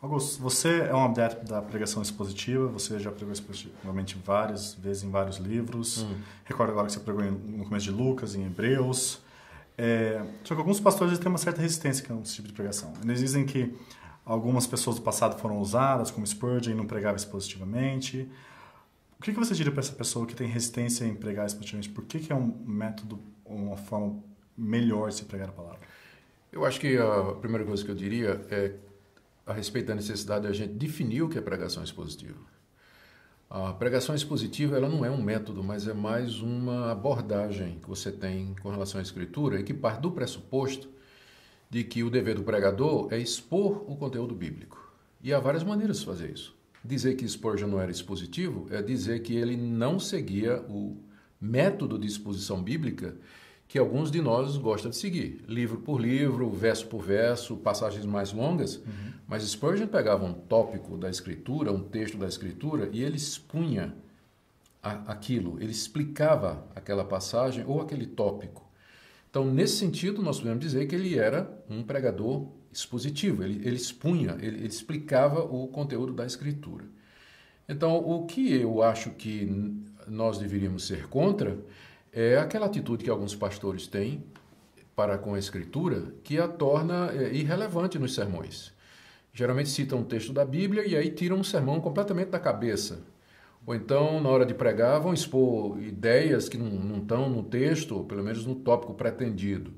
Augusto, você é um adepto da pregação expositiva, você já pregou expositivamente várias vezes em vários livros. Recordo agora que você pregou no começo de Lucas, em Hebreus. Só que alguns pastores têm uma certa resistência com esse tipo de pregação. Eles dizem que algumas pessoas do passado foram usadas, como Spurgeon, e não pregava expositivamente. O que você diria para essa pessoa que tem resistência em pregar expositivamente? Por que é um método, uma forma melhor de se pregar a palavra? Eu acho que a primeira coisa que eu diria é a respeito da necessidade de a gente definir o que é pregação expositiva. A pregação expositiva ela não é um método, mas é mais uma abordagem que você tem com relação à Escritura e que parte do pressuposto de que o dever do pregador é expor o conteúdo bíblico. E há várias maneiras de fazer isso. Dizer que Spurgeon não era expositivo é dizer que ele não seguia o método de exposição bíblica que alguns de nós gostam de seguir. Livro por livro, verso por verso, passagens mais longas. Mas Spurgeon pegava um tópico da Escritura, um texto da Escritura, e ele expunha aquilo, ele explicava aquela passagem ou aquele tópico. Então, nesse sentido, nós podemos dizer que ele era um pregador expositivo, ele expunha, ele explicava o conteúdo da Escritura. Então, o que eu acho que nós deveríamos ser contra é aquela atitude que alguns pastores têm para com a Escritura que a torna irrelevante nos sermões. Geralmente citam um texto da Bíblia e aí tiram um sermão completamente da cabeça. Ou então, na hora de pregar, vão expor ideias que não estão no texto, ou pelo menos no tópico pretendido.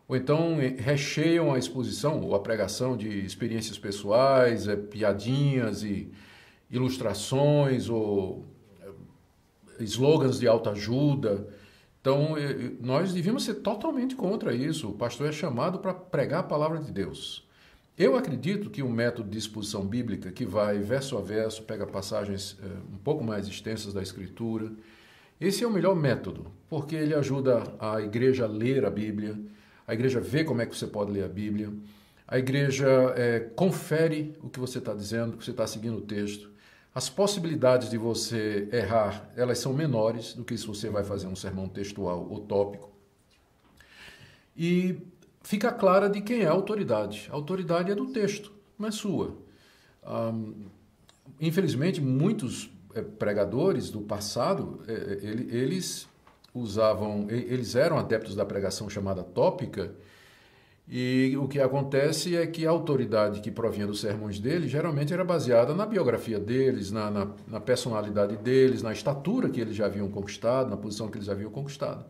Ou então, recheiam a exposição ou a pregação de experiências pessoais, piadinhas e ilustrações ou slogans de autoajuda. Então, nós devíamos ser totalmente contra isso. O pastor é chamado para pregar a palavra de Deus. Eu acredito que um método de exposição bíblica que vai verso a verso, pega passagens um pouco mais extensas da Escritura, esse é o melhor método, porque ele ajuda a igreja a ler a Bíblia, a igreja vê como é que você pode ler a Bíblia, a igreja confere o que você está dizendo, que você está seguindo o texto. As possibilidades de você errar, elas são menores do que se você vai fazer um sermão textual ou tópico. E fica clara de quem é a autoridade. A autoridade é do texto, não é sua. Infelizmente, muitos pregadores do passado, eles eram adeptos da pregação chamada tópica, e o que acontece é que a autoridade que provinha dos sermões deles geralmente era baseada na biografia deles, na personalidade deles, na estatura que eles já haviam conquistado, na posição que eles haviam conquistado.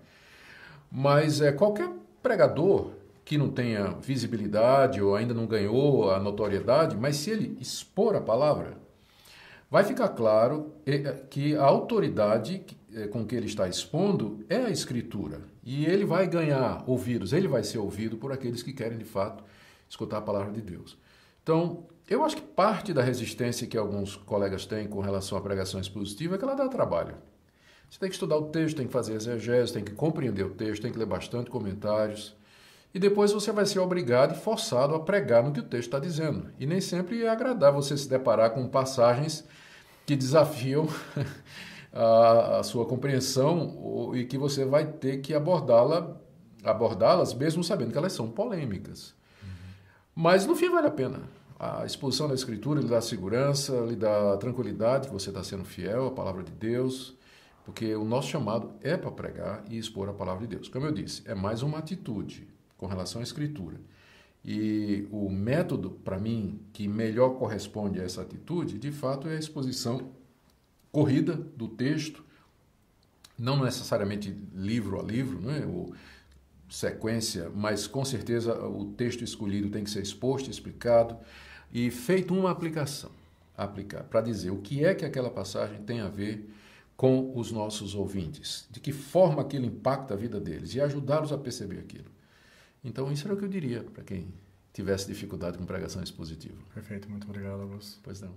Mas qualquer pregador que não tenha visibilidade ou ainda não ganhou a notoriedade, mas se ele expor a palavra, vai ficar claro que a autoridade com que ele está expondo é a Escritura. E ele vai ganhar ouvidos, ele vai ser ouvido por aqueles que querem, de fato, escutar a palavra de Deus. Então, eu acho que parte da resistência que alguns colegas têm com relação à pregação expositiva é que ela dá trabalho. Você tem que estudar o texto, tem que fazer exegese, tem que compreender o texto, tem que ler bastante comentários. E depois você vai ser obrigado e forçado a pregar no que o texto está dizendo. E nem sempre é agradável você se deparar com passagens que desafiam a sua compreensão e que você vai ter que abordá-las mesmo sabendo que elas são polêmicas. Mas no fim vale a pena. A exposição da Escritura lhe dá segurança, lhe dá tranquilidade que você está sendo fiel à palavra de Deus, porque o nosso chamado é para pregar e expor a palavra de Deus. Como eu disse, é mais uma atitude com relação à Escritura. E o método, para mim, que melhor corresponde a essa atitude, de fato, é a exposição corrida do texto, não necessariamente livro a livro, né, ou sequência, mas com certeza o texto escolhido tem que ser exposto, explicado e feito uma aplicação, para dizer o que é que aquela passagem tem a ver com os nossos ouvintes, de que forma aquilo impacta a vida deles e ajudá-los a perceber aquilo. Então, isso era o que eu diria para quem tivesse dificuldade com pregação expositiva. Perfeito, muito obrigado, Augusto. Pois não.